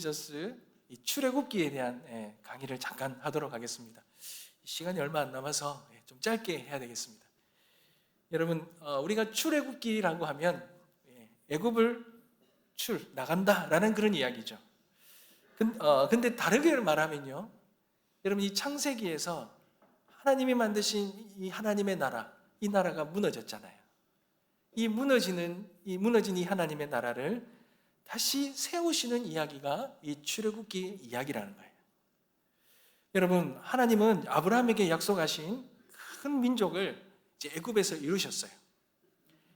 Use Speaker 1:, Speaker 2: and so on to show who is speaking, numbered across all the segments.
Speaker 1: 지저스 이 출애굽기에 대한 강의를 잠깐 하도록 하겠습니다. 시간이 얼마 안 남아서 좀 짧게 해야 되겠습니다. 여러분, 우리가 출애굽기라고 하면 애굽을 나간다라는 그런 이야기죠. 근데 다르게 말하면요, 여러분, 이 창세기에서 하나님이 만드신 이 하나님의 나라, 이 나라가 무너졌잖아요. 이 무너진 이 하나님의 나라를 다시 세우시는 이야기가 이 출애굽기 이야기라는 거예요. 여러분, 하나님은 아브라함에게 약속하신 큰 민족을 이제 애굽에서 이루셨어요.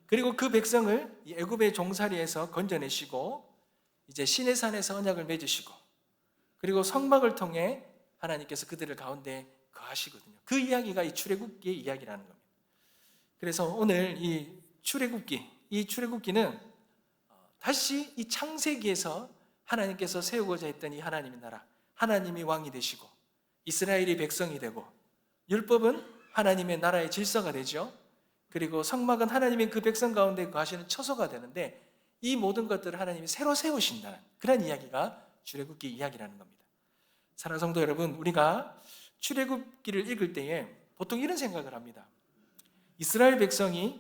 Speaker 1: 그리고 그 백성을 이 애굽의 종살이에서 건져내시고 이제 시내산에서 언약을 맺으시고 그리고 성막을 통해 하나님께서 그들을 가운데 거하시거든요. 그 이야기가 이 출애굽기의 이야기라는 겁니다. 그래서 오늘 이 출애굽기는 다시 이 창세기에서 하나님께서 세우고자 했던 이 하나님의 나라, 하나님이 왕이 되시고 이스라엘이 백성이 되고 율법은 하나님의 나라의 질서가 되죠. 그리고 성막은 하나님의 그 백성 가운데 거하시는 처소가 되는데 이 모든 것들을 하나님이 새로 세우신다는 그런 이야기가 출애굽기 이야기라는 겁니다. 사랑하는 성도 여러분, 우리가 출애굽기를 읽을 때에 보통 이런 생각을 합니다. 이스라엘 백성이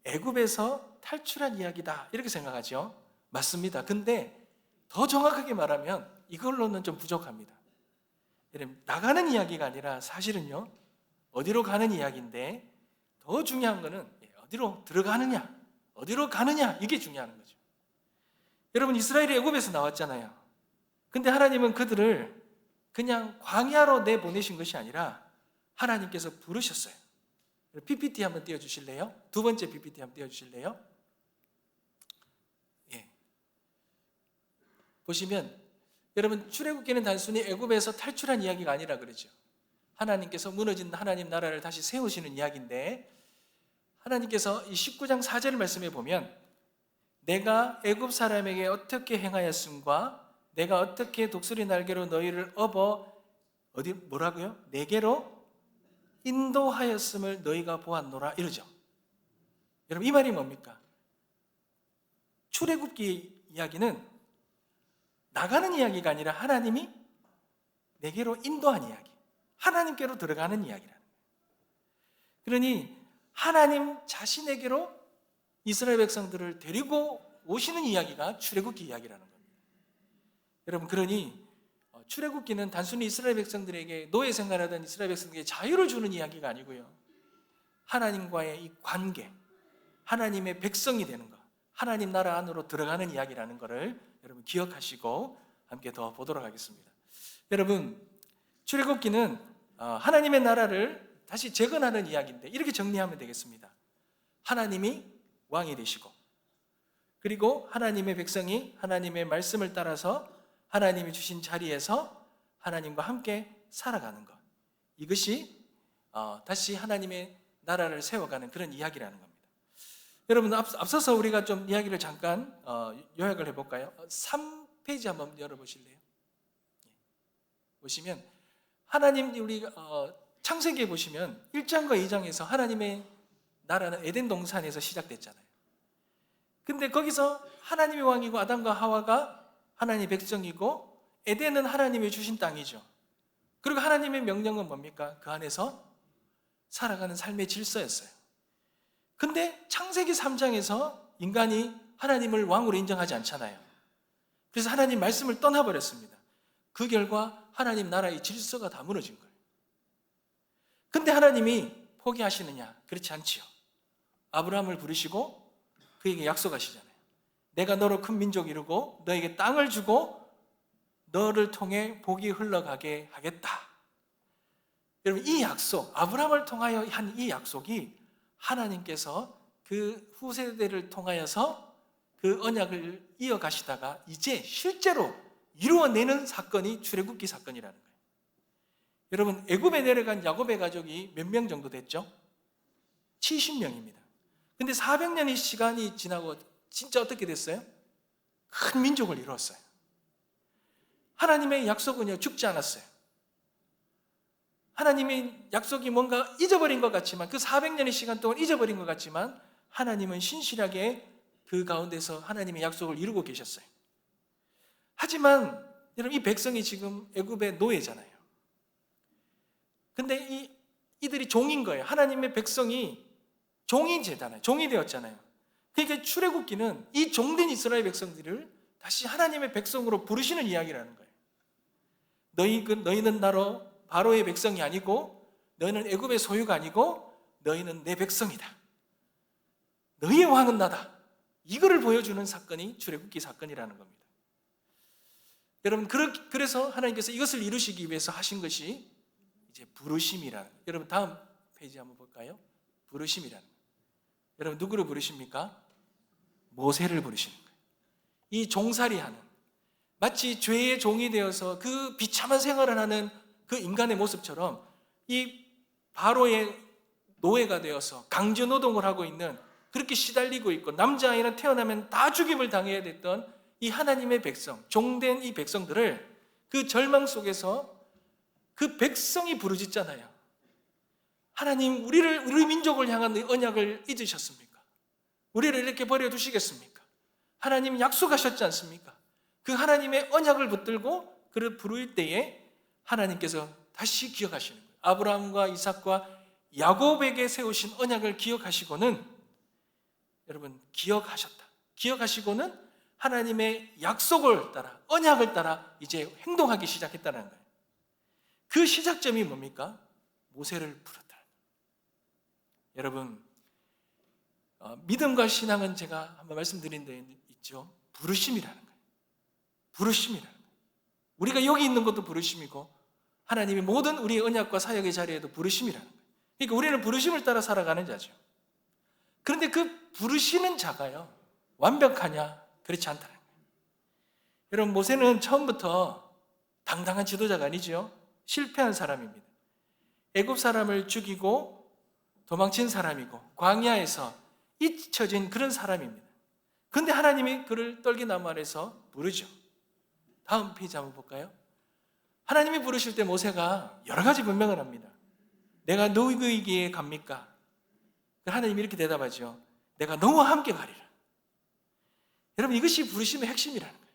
Speaker 1: 애굽에서 탈출한 이야기다 이렇게 생각하죠. 맞습니다. 근데 더 정확하게 말하면 이걸로는 좀 부족합니다. 나가는 이야기가 아니라 사실은요, 어디로 가는 이야기인데 더 중요한 거는 어디로 들어가느냐, 어디로 가느냐, 이게 중요한 거죠. 여러분, 이스라엘이 애굽에서 나왔잖아요. 근데 하나님은 그들을 그냥 광야로 내보내신 것이 아니라 하나님께서 부르셨어요. PPT 한번 띄워주실래요? 두 번째 PPT 한번 띄워주실래요? 예. 보시면 여러분, 출애굽기는 단순히 애굽에서 탈출한 이야기가 아니라 그러죠. 하나님께서 무너진 하나님 나라를 다시 세우시는 이야기인데 하나님께서 이 19장 4절 말씀에 보면 내가 애굽 사람에게 어떻게 행하였음과 내가 어떻게 독수리 날개로 너희를 뭐라고요? 내게로 인도하였음을 너희가 보았노라 이러죠. 여러분, 이 말이 뭡니까? 출애굽기 이야기는 나가는 이야기가 아니라 하나님이 내게로 인도한 이야기, 하나님께로 들어가는 이야기라는 거예요. 그러니 하나님 자신에게로 이스라엘 백성들을 데리고 오시는 이야기가 출애굽기 이야기라는 겁니다. 여러분, 그러니 출애굽기는 단순히 이스라엘 백성들에게 노예 생활하던 이스라엘 백성들에게 자유를 주는 이야기가 아니고요, 하나님과의 이 관계, 하나님의 백성이 되는 것, 하나님 나라 안으로 들어가는 이야기라는 것을 여러분 기억하시고 함께 더 보도록 하겠습니다. 여러분, 출애굽기는 하나님의 나라를 다시 재건하는 이야기인데 이렇게 정리하면 되겠습니다. 하나님이 왕이 되시고 그리고 하나님의 백성이 하나님의 말씀을 따라서 하나님이 주신 자리에서 하나님과 함께 살아가는 것, 이것이 다시 하나님의 나라를 세워가는 그런 이야기라는 겁니다. 여러분, 앞서서 우리가 좀 이야기를 잠깐 요약을 해볼까요? 3페이지 한번 열어보실래요? 보시면 하나님, 우리 창세기에 보시면 1장과 2장에서 하나님의 나라는 에덴 동산에서 시작됐잖아요. 근데 거기서 하나님이 왕이고 아담과 하와가 하나님의 백성이고 에덴은 하나님이 주신 땅이죠. 그리고 하나님의 명령은 뭡니까? 그 안에서 살아가는 삶의 질서였어요. 근데 창세기 3장에서 인간이 하나님을 왕으로 인정하지 않잖아요. 그래서 하나님 말씀을 떠나버렸습니다. 그 결과 하나님 나라의 질서가 다 무너진 거예요. 근데 하나님이 포기하시느냐? 그렇지 않지요. 아브라함을 부르시고 그에게 약속하시잖아요. 내가 너로 큰 민족 이루고 너에게 땅을 주고 너를 통해 복이 흘러가게 하겠다. 여러분, 이 약속, 아브라함을 통하여 한 이 약속이 하나님께서 그 후세대를 통하여서 그 언약을 이어가시다가 이제 실제로 이루어내는 사건이 출애굽기 사건이라는 거예요. 여러분, 애굽에 내려간 야곱의 가족이 몇 명 정도 됐죠? 70명입니다. 근데 400년의 시간이 지나고 진짜 어떻게 됐어요? 큰 민족을 이루었어요. 하나님의 약속은요, 죽지 않았어요. 하나님의 약속이 뭔가 잊어버린 것 같지만, 그 400년의 시간 동안 잊어버린 것 같지만 하나님은 신실하게 그 가운데서 하나님의 약속을 이루고 계셨어요. 하지만 여러분, 이 백성이 지금 애굽의 노예잖아요. 근데 이들이 종인 거예요. 하나님의 백성이 종이 되잖아요. 종이 되었잖아요. 그러니까 출애굽기는 이 종된 이스라엘 백성들을 다시 하나님의 백성으로 부르시는 이야기라는 거예요. 너희는 나로 바로의 백성이 아니고, 너희는 애굽의 소유가 아니고, 너희는 내 백성이다. 너희의 왕은 나다. 이거를 보여주는 사건이 출애굽기 사건이라는 겁니다. 여러분, 그래서 하나님께서 이것을 이루시기 위해서 하신 것이 이제 부르심이라는 거예요. 여러분, 다음 페이지 한번 볼까요? 부르심이라는 거예요. 여러분, 누구를 부르십니까? 모세를 부르시는 거예요. 이 종살이하는, 마치 죄의 종이 되어서 그 비참한 생활을 하는 그 인간의 모습처럼 이 바로의 노예가 되어서 강제 노동을 하고 있는, 그렇게 시달리고 있고 남자아이는 태어나면 다 죽임을 당해야 됐던 이 하나님의 백성, 종된 이 백성들을 그 절망 속에서 그 백성이 부르짖잖아요. 하나님, 우리 민족을 향한 언약을 잊으셨습니까? 우리를 이렇게 버려두시겠습니까? 하나님 약속하셨지 않습니까? 그 하나님의 언약을 붙들고 그를 부를 때에 하나님께서 다시 기억하시는 거예요. 아브라함과 이삭과 야곱에게 세우신 언약을 기억하시고는, 여러분, 기억하시고는 하나님의 약속을 따라, 언약을 따라 이제 행동하기 시작했다는 거예요. 그 시작점이 뭡니까? 모세를 부르다. 여러분, 믿음과 신앙은 제가 한번 말씀드린 데 있죠. 부르심이라는 거예요. 부르심이라는 거예요. 우리가 여기 있는 것도 부르심이고, 하나님이 모든 우리의 언약과 사역의 자리에도 부르심이라는 거예요. 그러니까 우리는 부르심을 따라 살아가는 자죠. 그런데 그 부르시는 자가요, 완벽하냐? 그렇지 않다는 거예요. 여러분, 모세는 처음부터 당당한 지도자가 아니죠. 실패한 사람입니다. 애굽 사람을 죽이고 도망친 사람이고 광야에서 잊혀진 그런 사람입니다. 그런데 하나님이 그를 떨기나무 아래서 부르죠. 다음 페이지 한번 볼까요? 하나님이 부르실 때 모세가 여러 가지 변명을 합니다. 내가 누구에게 갑니까? 하나님이 이렇게 대답하죠. 내가 너와 함께 가리라. 여러분, 이것이 부르심의 핵심이라는 거예요.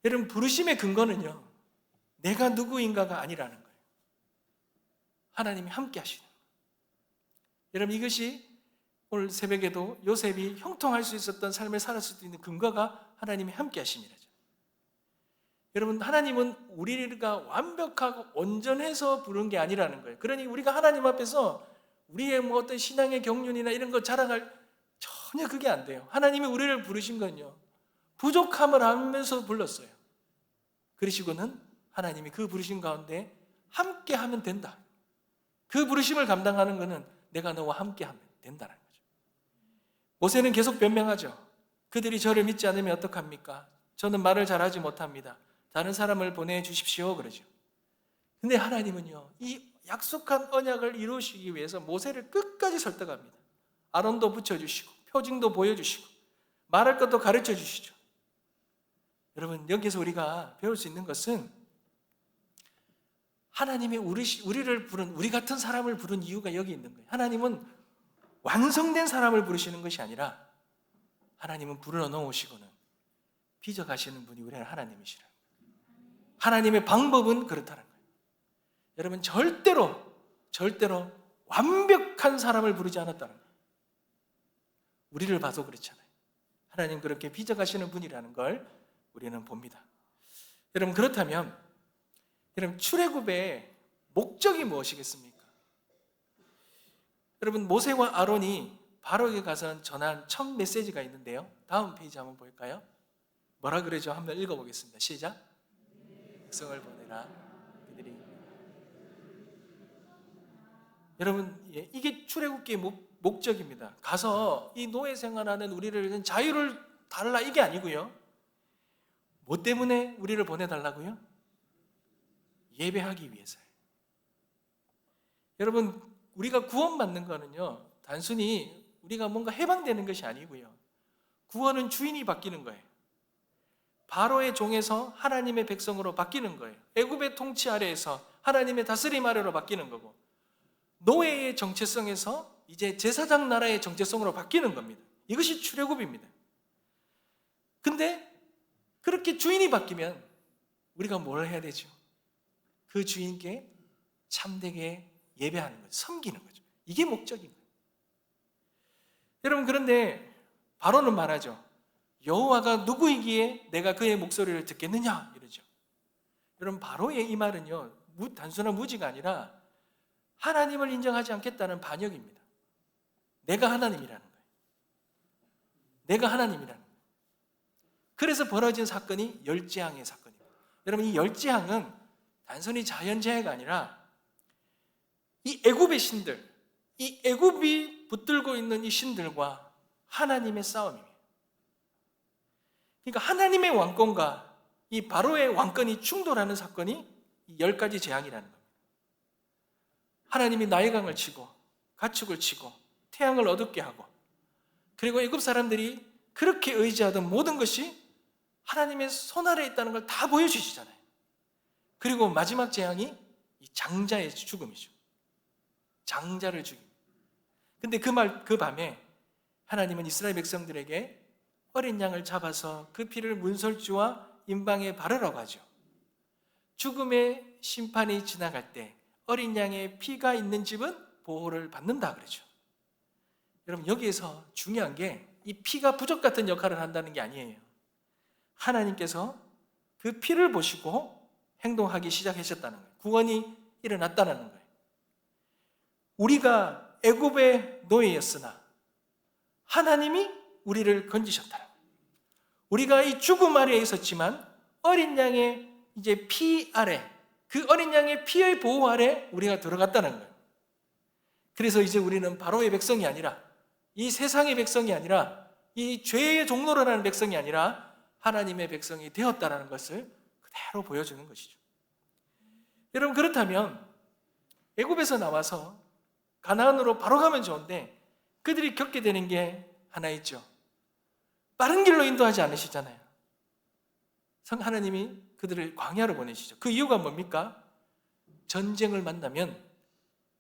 Speaker 1: 여러분, 부르심의 근거는요, 내가 누구인가가 아니라는 거예요. 하나님이 함께 하시는 거예요. 여러분, 이것이 오늘 새벽에도 요셉이 형통할 수 있었던 삶을 살았을 수 있는 근거가 하나님이 함께 하심이라죠. 여러분, 하나님은 우리가 완벽하고 온전해서 부른 게 아니라는 거예요. 그러니 우리가 하나님 앞에서 우리의 어떤 신앙의 경륜이나 이런 거 자랑할, 전혀 그게 안 돼요. 하나님이 우리를 부르신 건요, 부족함을 알면서 불렀어요. 그러시고는 하나님이 그 부르심 가운데 함께 하면 된다. 그 부르심을 감당하는 것은 내가 너와 함께 하면 된다는 거죠. 모세는 계속 변명하죠. 그들이 저를 믿지 않으면 어떡합니까? 저는 말을 잘하지 못합니다. 다른 사람을 보내주십시오. 그러죠. 근데 하나님은요, 이 약속한 언약을 이루시기 위해서 모세를 끝까지 설득합니다. 아론도 붙여주시고 표징도 보여주시고 말할 것도 가르쳐 주시죠. 여러분, 여기서 우리가 배울 수 있는 것은 하나님이 우리를 부른, 우리 같은 사람을 부른 이유가 여기 있는 거예요. 하나님은 완성된 사람을 부르시는 것이 아니라 하나님은 불러 넣으시고는 빚어가시는 분이 우리는 하나님이시라. 하나님의 방법은 그렇다는 거예요. 여러분, 절대로 완벽한 사람을 부르지 않았다는 거예요. 우리를 봐도 그렇잖아요. 하나님 그렇게 빚어가시는 분이라는 걸 우리는 봅니다. 여러분, 그렇다면 여러분, 출애굽의 목적이 무엇이겠습니까? 여러분, 모세와 아론이 바로에게 가서 전한 첫 메시지가 있는데요. 다음 페이지 한번 볼까요? 뭐라 그러죠? 한번 읽어보겠습니다. 시작. 백성을 보내라. 그들이, 여러분, 이게 출애굽기의 목적입니다. 가서 이 노예 생활하는 우리를 자유를 달라, 이게 아니고요. 뭐 때문에 우리를 보내달라고요? 예배하기 위해서예요. 여러분, 우리가 구원받는 거는요, 단순히 우리가 뭔가 해방되는 것이 아니고요. 구원은 주인이 바뀌는 거예요. 바로의 종에서 하나님의 백성으로 바뀌는 거예요. 애굽의 통치 아래에서 하나님의 다스림 아래로 바뀌는 거고, 노예의 정체성에서 이제 제사장 나라의 정체성으로 바뀌는 겁니다. 이것이 출애굽입니다. 근데 그렇게 주인이 바뀌면 우리가 뭘 해야 되죠? 그 주인께 참되게 예배하는 거죠. 섬기는 거죠. 이게 목적인 거예요. 여러분, 그런데 바로는 말하죠. 여호와가 누구이기에 내가 그의 목소리를 듣겠느냐 이러죠. 여러분, 바로의 이 말은요, 단순한 무지가 아니라 하나님을 인정하지 않겠다는 반역입니다. 내가 하나님이라는 거예요. 내가 하나님이라는 거예요. 그래서 벌어진 사건이 열재앙의 사건입니다. 여러분, 이 열재앙은 단순히 자연재해가 아니라 이 애굽의 신들, 이 애굽이 붙들고 있는 이 신들과 하나님의 싸움입니다. 그러니까 하나님의 왕권과 이 바로의 왕권이 충돌하는 사건이 이 10가지 재앙이라는 겁니다. 하나님이 나일강을 치고 가축을 치고 태양을 어둡게 하고, 그리고 애굽 사람들이 그렇게 의지하던 모든 것이 하나님의 손 아래에 있다는 걸 다 보여주시잖아요. 그리고 마지막 재앙이 이 장자의 죽음이죠. 장자를 죽입니다. 근데 그 밤에 하나님은 이스라엘 백성들에게 어린 양을 잡아서 그 피를 문설주와 임방에 바르라고 하죠. 죽음의 심판이 지나갈 때 어린 양의 피가 있는 집은 보호를 받는다 그러죠. 여러분, 여기에서 중요한 게 이 피가 부적 같은 역할을 한다는 게 아니에요. 하나님께서 그 피를 보시고 행동하기 시작하셨다는 거예요. 구원이 일어났다는 거예요. 우리가 애굽의 노예였으나 하나님이 우리를 건지셨다는 거예요. 우리가 이 죽음 아래에 있었지만 어린 양의 이제 피 아래, 그 어린 양의 피의 보호 아래 우리가 들어갔다는 거예요. 그래서 이제 우리는 바로의 백성이 아니라, 이 세상의 백성이 아니라, 이 죄의 종로를 하는 백성이 아니라 하나님의 백성이 되었다는 것을 그대로 보여주는 것이죠. 여러분, 그렇다면 애굽에서 나와서 가나안으로 바로 가면 좋은데 그들이 겪게 되는 게 하나 있죠. 빠른 길로 인도하지 않으시잖아요. 하나님이 그들을 광야로 보내시죠. 그 이유가 뭡니까? 전쟁을 만나면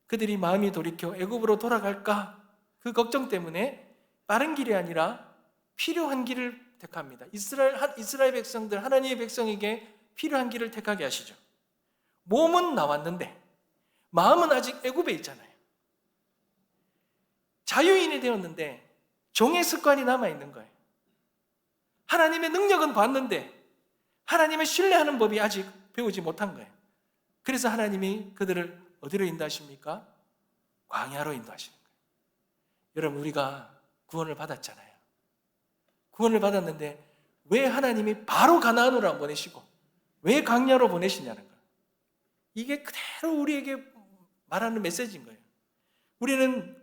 Speaker 1: 그들이 마음이 돌이켜 애굽으로 돌아갈까? 그 걱정 때문에 빠른 길이 아니라 필요한 길을 택합니다. 이스라엘 백성들, 하나님의 백성에게 필요한 길을 택하게 하시죠. 몸은 나왔는데 마음은 아직 애굽에 있잖아요. 자유인이 되었는데 종의 습관이 남아있는 거예요. 하나님의 능력은 봤는데 하나님을 신뢰하는 법이 아직 배우지 못한 거예요. 그래서 하나님이 그들을 어디로 인도하십니까? 광야로 인도하시는 거예요. 여러분, 우리가 구원을 받았잖아요. 구원을 받았는데 왜 하나님이 바로 가나안으로 안 보내시고 왜 광야로 보내시냐는 거예요. 이게 그대로 우리에게 말하는 메시지인 거예요. 우리는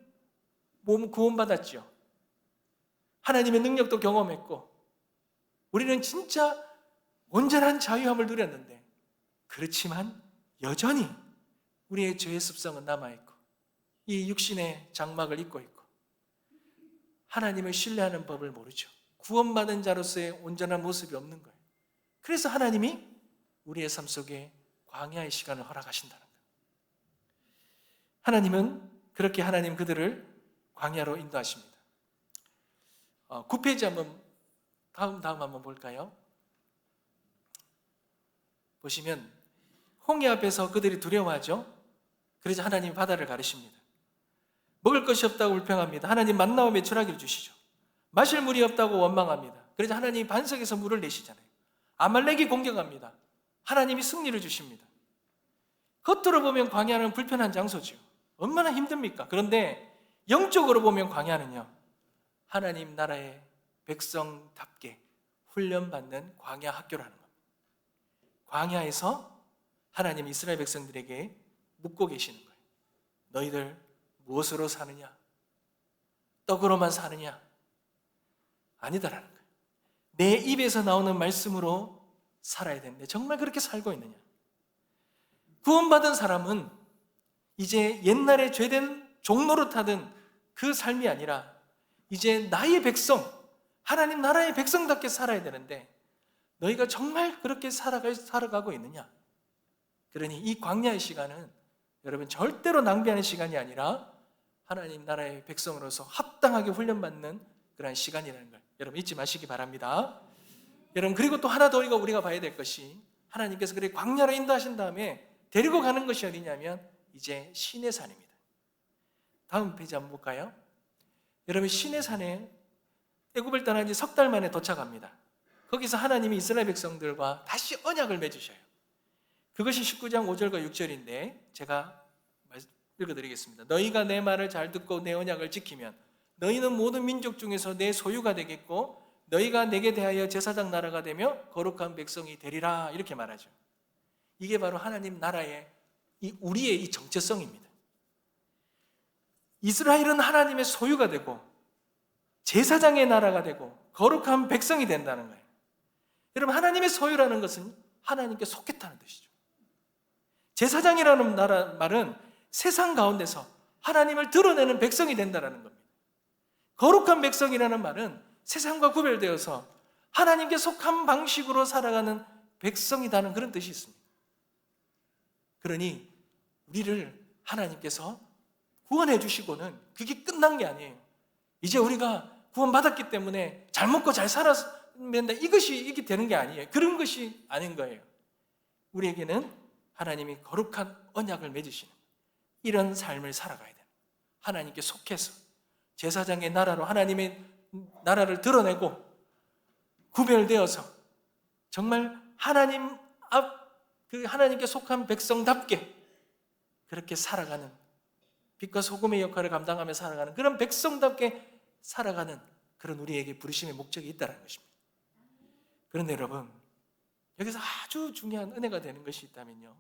Speaker 1: 몸 구원받았죠. 하나님의 능력도 경험했고 우리는 진짜 온전한 자유함을 누렸는데, 그렇지만 여전히 우리의 죄의 습성은 남아있고 이 육신의 장막을 입고 있고 하나님을 신뢰하는 법을 모르죠. 구원받은 자로서의 온전한 모습이 없는 거예요. 그래서 하나님이 우리의 삶 속에 광야의 시간을 허락하신다는 거예요. 하나님은 그렇게 그들을 광야로 인도하십니다. 9페이지 다음 한번 볼까요? 보시면 홍해 앞에서 그들이 두려워하죠. 그래서 하나님이 바다를 가르십니다. 먹을 것이 없다고 불평합니다. 하나님 만나와 메추라기를 주시죠. 마실 물이 없다고 원망합니다. 그래서 하나님이 반석에서 물을 내시잖아요. 아말렉이 공격합니다. 하나님이 승리를 주십니다. 겉으로 보면 광야는 불편한 장소죠. 얼마나 힘듭니까? 그런데 영적으로 보면 광야는요, 하나님 나라의 백성답게 훈련받는 광야 학교라는 겁니다. 광야에서 하나님 이스라엘 백성들에게 묻고 계시는 거예요. 너희들 무엇으로 사느냐? 떡으로만 사느냐? 아니다라는 거예요. 내 입에서 나오는 말씀으로 살아야 되는데 정말 그렇게 살고 있느냐? 구원받은 사람은 이제 옛날에 죄된 종로로 타던 그 삶이 아니라 이제 나의 백성, 하나님 나라의 백성답게 살아야 되는데 너희가 정말 그렇게 살아가고 있느냐? 그러니 이 광야의 시간은 여러분 절대로 낭비하는 시간이 아니라 하나님 나라의 백성으로서 합당하게 훈련받는 그런 시간이라는 걸 여러분 잊지 마시기 바랍니다. 여러분, 그리고 또 하나 더 우리가 봐야 될 것이 하나님께서 그렇게 광야로 인도하신 다음에 데리고 가는 것이 어디냐면 이제 시내산입니다. 다음 페이지 한번 볼까요? 여러분, 시내산에 애굽을 떠난 지 석 달 만에 도착합니다. 거기서 하나님이 이스라엘 백성들과 다시 언약을 맺으셔요. 그것이 19장 5절과 6절인데 제가 읽어드리겠습니다. 너희가 내 말을 잘 듣고 내 언약을 지키면 너희는 모든 민족 중에서 내 소유가 되겠고 너희가 내게 대하여 제사장 나라가 되며 거룩한 백성이 되리라. 이렇게 말하죠. 이게 바로 하나님 나라의 우리의 이 정체성입니다. 이스라엘은 하나님의 소유가 되고 제사장의 나라가 되고 거룩한 백성이 된다는 거예요. 여러분, 하나님의 소유라는 것은 하나님께 속했다는 뜻이죠. 제사장이라는 말은 세상 가운데서 하나님을 드러내는 백성이 된다는 겁니다. 거룩한 백성이라는 말은 세상과 구별되어서 하나님께 속한 방식으로 살아가는 백성이라는 그런 뜻이 있습니다. 그러니 우리를 하나님께서 구원해 주시고는 그게 끝난 게 아니에요. 이제 우리가 구원받았기 때문에 잘 먹고 잘 살았으면 된다, 이게 되는 게 아니에요. 그런 것이 아닌 거예요. 우리에게는 하나님이 거룩한 언약을 맺으시는 이런 삶을 살아가야 돼요. 하나님께 속해서 제사장의 나라로 하나님의 나라를 드러내고 구별되어서 정말 하나님께 속한 백성답게 그렇게 살아가는, 빛과 소금의 역할을 감당하며 살아가는 그런 백성답게 살아가는 그런 우리에게 부르심의 목적이 있다는 것입니다. 그런데 여러분, 여기서 아주 중요한 은혜가 되는 것이 있다면요,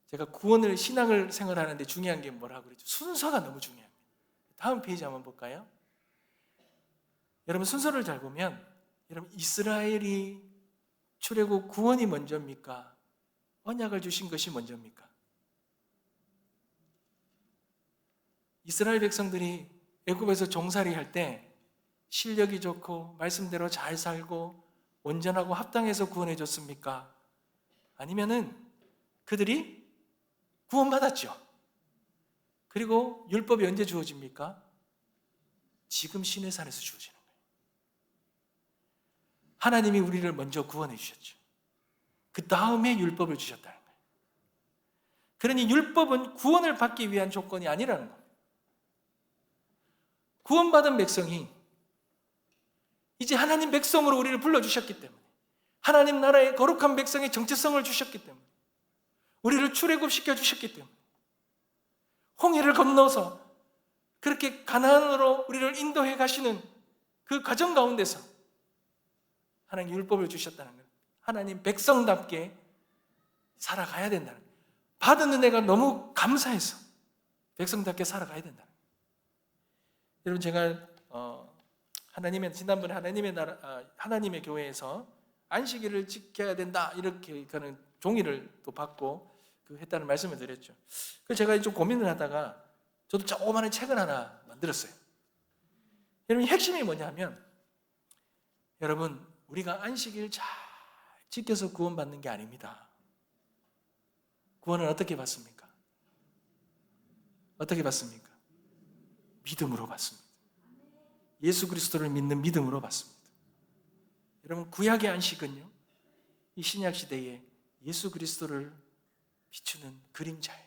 Speaker 1: 제가 구원을, 신앙을 생활하는데 중요한 게 뭐라고 그랬죠? 순서가 너무 중요합니다. 다음 페이지 한번 볼까요? 여러분, 순서를 잘 보면 여러분, 이스라엘이 출애굽 구원이 먼저입니까? 언약을 주신 것이 먼저입니까? 이스라엘 백성들이 애굽에서 종살이 할 때 실력이 좋고 말씀대로 잘 살고 온전하고 합당해서 구원해 줬습니까? 아니면은 그들이 구원받았죠. 그리고 율법이 언제 주어집니까? 지금 시내산에서 주어지는 거예요. 하나님이 우리를 먼저 구원해 주셨죠. 그 다음에 율법을 주셨다는 거예요. 그러니 율법은 구원을 받기 위한 조건이 아니라는 겁니다. 구원받은 백성이 이제 하나님 백성으로 우리를 불러주셨기 때문에, 하나님 나라의 거룩한 백성의 정체성을 주셨기 때문에, 우리를 출애굽시켜 주셨기 때문에, 홍해를 건너서 그렇게 가나안으로 우리를 인도해 가시는 그 과정 가운데서 하나님 율법을 주셨다는 거예요. 하나님 백성답게 살아가야 된다는 거예요. 받은 은혜가 너무 감사해서 백성답게 살아가야 된다는 거예요. 여러분, 제가 지난번에 하나님의 교회에서 안식일을 지켜야 된다 이렇게 그런 종이를 또 받고 했다는 말씀을 드렸죠. 그래서 제가 좀 고민을 하다가 저도 조그마한 책을 하나 만들었어요. 여러분, 핵심이 뭐냐면, 여러분, 우리가 안식일 잘 지켜서 구원받는 게 아닙니다. 구원을 어떻게 받습니까? 어떻게 받습니까? 믿음으로 받습니다. 예수 그리스도를 믿는 믿음으로 받습니다. 여러분, 구약의 안식은요, 이 신약 시대에 예수 그리스도를 비추는 그림자예요.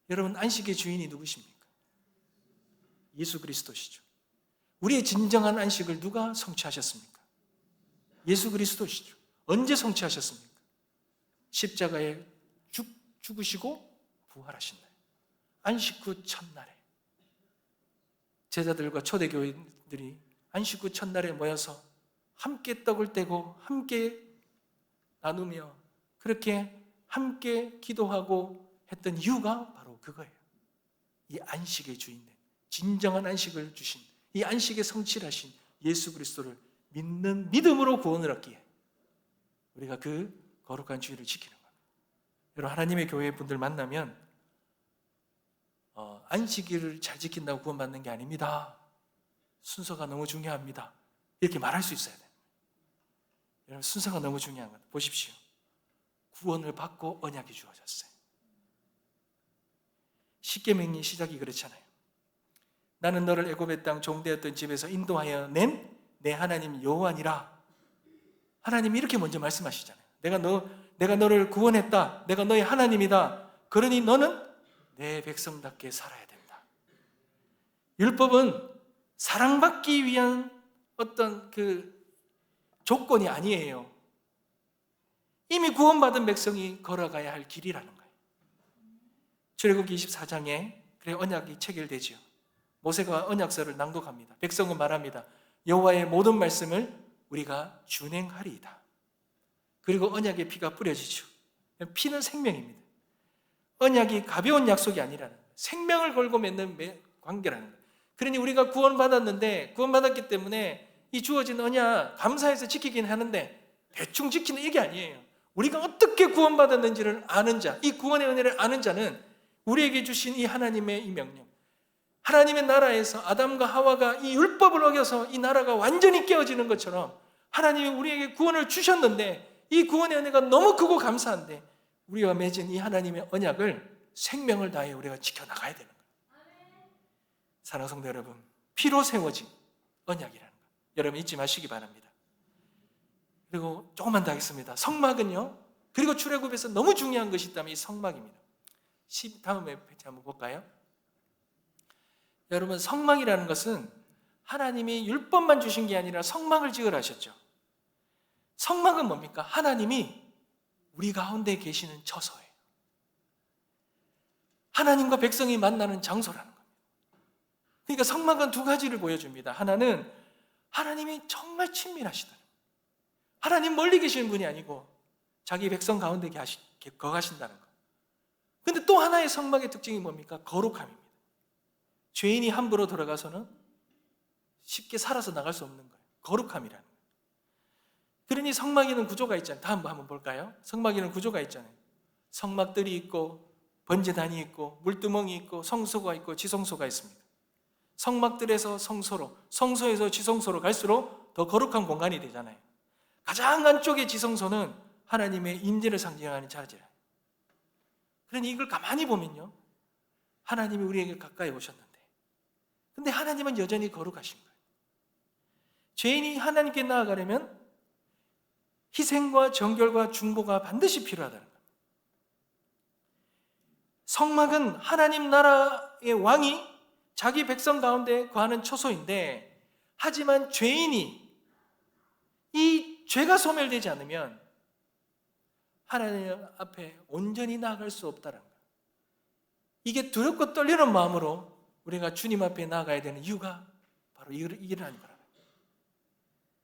Speaker 1: 여러분, 안식의 주인이 누구십니까? 예수 그리스도시죠. 우리의 진정한 안식을 누가 성취하셨습니까? 예수 그리스도시죠. 언제 성취하셨습니까? 십자가에 죽으시고 부활하신 날, 안식 후 첫날에 제자들과 초대교인들이 안식 후 첫날에 모여서 함께 떡을 떼고 함께 나누며 그렇게 함께 기도하고 했던 이유가 바로 그거예요. 이 안식의 주인된, 진정한 안식을 주신, 이 안식의 성취를 하신 예수 그리스도를 믿는 믿음으로 구원을 얻기에 우리가 그 거룩한 주의를 지키는 겁니다. 여러분, 하나님의 교회 분들 만나면 안식일을 잘 지킨다고 구원받는 게 아닙니다. 순서가 너무 중요합니다. 이렇게 말할 수 있어야 돼요. 여러분, 순서가 너무 중요한 것. 보십시오. 구원을 받고 언약이 주어졌어요. 십계명의 시작이 그렇잖아요. 나는 너를 애굽의 땅 종되었던 집에서 인도하여 낸 내 하나님 여호와니라. 하나님이 이렇게 먼저 말씀하시잖아요. 내가 너를 구원했다. 내가 너의 하나님이다. 그러니 너는 내 백성답게 살아야 된다. 율법은 사랑받기 위한 어떤 그 조건이 아니에요. 이미 구원받은 백성이 걸어가야 할 길이라는 거예요. 출애굽기 24장에 그래 언약이 체결되지요. 모세가 언약서를 낭독합니다. 백성은 말합니다. 여호와의 모든 말씀을 우리가 준행하리이다. 그리고 언약의 피가 뿌려지죠. 피는 생명입니다. 언약이 가벼운 약속이 아니라는 거예요. 생명을 걸고 맺는 관계라는 거예요. 그러니 우리가 구원받았는데 구원받았기 때문에 이 주어진 언약 감사해서 지키긴 하는데 대충 지키는 이게 아니에요. 우리가 어떻게 구원받았는지를 아는 자, 이 구원의 은혜를 아는 자는 우리에게 주신 이 하나님의 이 명령, 하나님의 나라에서 아담과 하와가 이 율법을 어겨서 이 나라가 완전히 깨어지는 것처럼 하나님이 우리에게 구원을 주셨는데 이 구원의 은혜가 너무 크고 감사한데 우리와 맺은 이 하나님의 언약을 생명을 다해 우리가 지켜나가야 되는 거예요. 사랑하는 성도 여러분, 피로 세워진 언약이라는 거 여러분 잊지 마시기 바랍니다. 그리고 조금만 더 하겠습니다. 성막은요, 그리고 출애굽에서 너무 중요한 것이 있다면 이 성막입니다. 다음에 페이지 한번 볼까요? 여러분, 성막이라는 것은 하나님이 율법만 주신 게 아니라 성막을 지으라 하셨죠. 성막은 뭡니까? 하나님이 우리 가운데 계시는 처소예요. 하나님과 백성이 만나는 장소라는 겁니다. 그러니까 성막은 두 가지를 보여줍니다. 하나는 하나님이 정말 친밀하시다. 하나님 멀리 계시는 분이 아니고 자기 백성 가운데 거하신다는 것. 그런데 또 하나의 성막의 특징이 뭡니까? 거룩함입니다. 죄인이 함부로 들어가서는 쉽게 살아서 나갈 수 없는 거예요. 거룩함이라는 거예요. 그러니 성막에는 구조가 있잖아요. 다음 한번 볼까요? 성막에는 구조가 있잖아요. 성막들이 있고 번제단이 있고 물두멍이 있고 성소가 있고 지성소가 있습니다. 성막들에서 성소로, 성소에서 지성소로 갈수록 더 거룩한 공간이 되잖아요. 가장 안쪽의 지성소는 하나님의 임재를 상징하는 자리라. 그러니 이걸 가만히 보면요, 하나님이 우리에게 가까이 오셨는데 근데 하나님은 여전히 거룩하신 거예요. 죄인이 하나님께 나아가려면 희생과 정결과 중보가 반드시 필요하다는 거예요. 성막은 하나님 나라의 왕이 자기 백성 가운데 거하는 처소인데, 하지만 죄인이 이 죄가 소멸되지 않으면 하나님 앞에 온전히 나아갈 수 없다는 거예요. 이게 두렵고 떨리는 마음으로 우리가 주님 앞에 나아가야 되는 이유가 바로 이라는 거라는 거예요.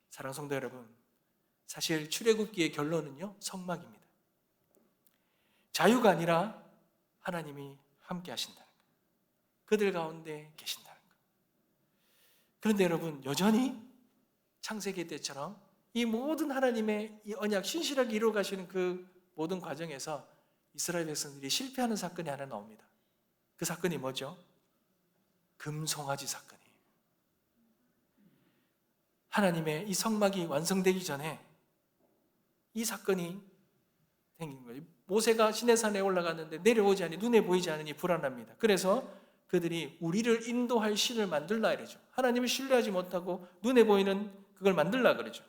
Speaker 1: 사랑하는 성도 여러분, 사실 출애굽기의 결론은요, 성막입니다. 자유가 아니라 하나님이 함께 하신다는 거예요. 그들 가운데 계신다는 거예요. 그런데 여러분, 여전히 창세기 때처럼 이 모든 하나님의 이 언약 신실하게 이루어 가시는 그 모든 과정에서 이스라엘 백성들이 실패하는 사건이 하나 나옵니다. 그 사건이 뭐죠? 금송아지 사건이에요. 하나님의 이 성막이 완성되기 전에 이 사건이 생긴 거예요. 모세가 시내산에 올라갔는데 내려오지 않으니, 눈에 보이지 않으니 불안합니다. 그래서 그들이 우리를 인도할 신을 만들라 이러죠. 하나님을 신뢰하지 못하고 눈에 보이는 그걸 만들라 그러죠.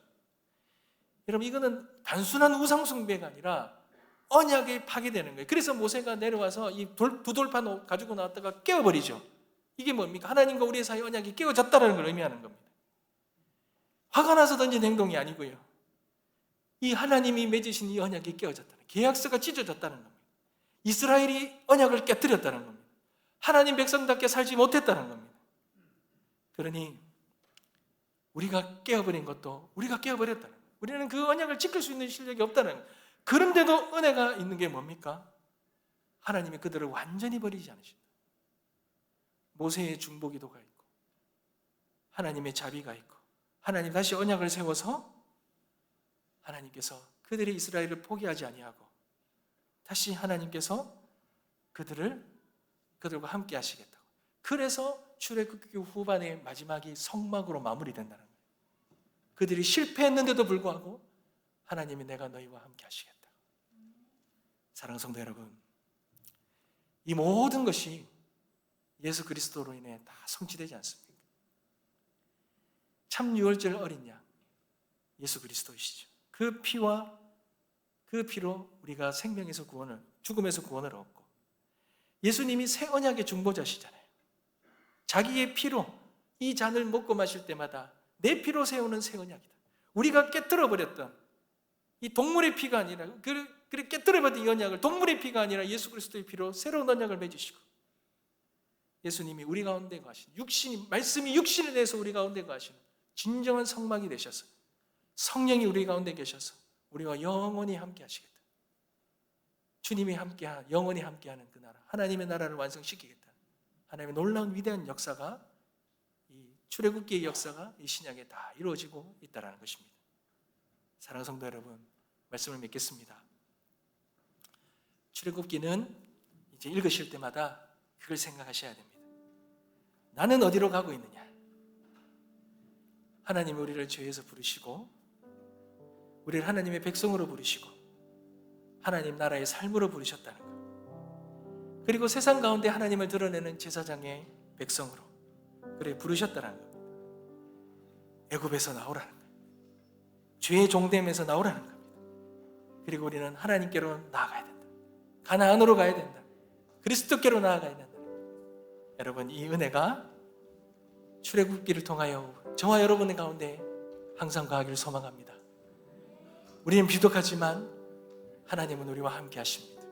Speaker 1: 여러분, 이거는 단순한 우상 숭배가 아니라 언약이 파괴되는 거예요. 그래서 모세가 내려와서 이 두 돌판 가지고 나왔다가 깨워버리죠. 이게 뭡니까? 하나님과 우리의 사이 언약이 깨어졌다는 걸 의미하는 겁니다. 화가 나서 던진 행동이 아니고요, 이 하나님이 맺으신 이 언약이 깨어졌다는, 계약서가 찢어졌다는 겁니다. 이스라엘이 언약을 깨뜨렸다는 겁니다. 하나님 백성답게 살지 못했다는 겁니다. 그러니 우리가 깨어버린 것도 우리가 깨어버렸다는 거예요. 우리는 그 언약을 지킬 수 있는 실력이 없다는 거예요. 그런데도 은혜가 있는 게 뭡니까? 하나님이 그들을 완전히 버리지 않으신다. 모세의 중보기도가 있고 하나님의 자비가 있고 하나님 다시 언약을 세워서 하나님께서 그들의 이스라엘을 포기하지 아니하고 다시 하나님께서 그들과 함께 하시겠다고. 그래서 출애굽기 후반의 마지막이 성막으로 마무리된다는 거예요. 그들이 실패했는데도 불구하고 하나님이 내가 너희와 함께 하시겠다. 사랑하는 성도 여러분, 이 모든 것이 예수 그리스도로 인해 다 성취되지 않습니까? 참 유월절 어린 양 예수 그리스도이시죠. 그 피와 그 피로 우리가 생명에서 구원을, 죽음에서 구원을 얻고, 예수님이 새 언약의 중보자시잖아요. 자기의 피로 이 잔을 먹고 마실 때마다 내 피로 세우는 새 언약이다. 우리가 깨뜨려 버렸던 이 동물의 피가 아니라, 그래 깨뜨려 버린 이 언약을 동물의 피가 아니라 예수 그리스도의 피로 새로운 언약을 맺으시고, 예수님이 우리 가운데 거하시는, 말씀이 육신을 내서 우리 가운데 거하시는 진정한 성막이 되셔서 성령이 우리 가운데 계셔서 우리와 영원히 함께 하시겠다. 주님이 영원히 함께하는 그 나라, 하나님의 나라를 완성시키겠다. 하나님의 놀라운 위대한 역사가, 이 출애굽기의 역사가 이 신약에 다 이루어지고 있다는 것입니다. 사랑하는 성도 여러분, 말씀을 맺겠습니다. 출애굽기는 이제 읽으실 때마다 그걸 생각하셔야 됩니다. 나는 어디로 가고 있느냐? 하나님이 우리를 죄에서 부르시고, 우리를 하나님의 백성으로 부르시고, 하나님 나라의 삶으로 부르셨다는 것. 그리고 세상 가운데 하나님을 드러내는 제사장의 백성으로 그래 부르셨다는 겁니다. 애굽에서 나오라는 거예요. 죄의 종됨에서 나오라는 겁니다. 그리고 우리는 하나님께로 나아가야 된다. 가나안으로 가야 된다. 그리스도께로 나아가야 된다. 여러분, 이 은혜가 출애굽기를 통하여 저와 여러분의 가운데 항상 거하기를 소망합니다. 우리는 비독하지만 하나님은 우리와 함께 하십니다.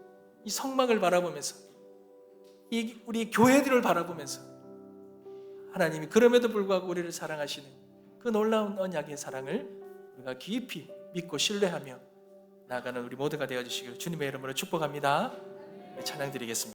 Speaker 1: 이 성막을 바라보면서, 우리 교회들을 바라보면서 하나님이 그럼에도 불구하고 우리를 사랑하시는 그 놀라운 언약의 사랑을 우리가 깊이 믿고 신뢰하며 나아가는 우리 모두가 되어주시기를 주님의 이름으로 축복합니다. 찬양 드리겠습니다.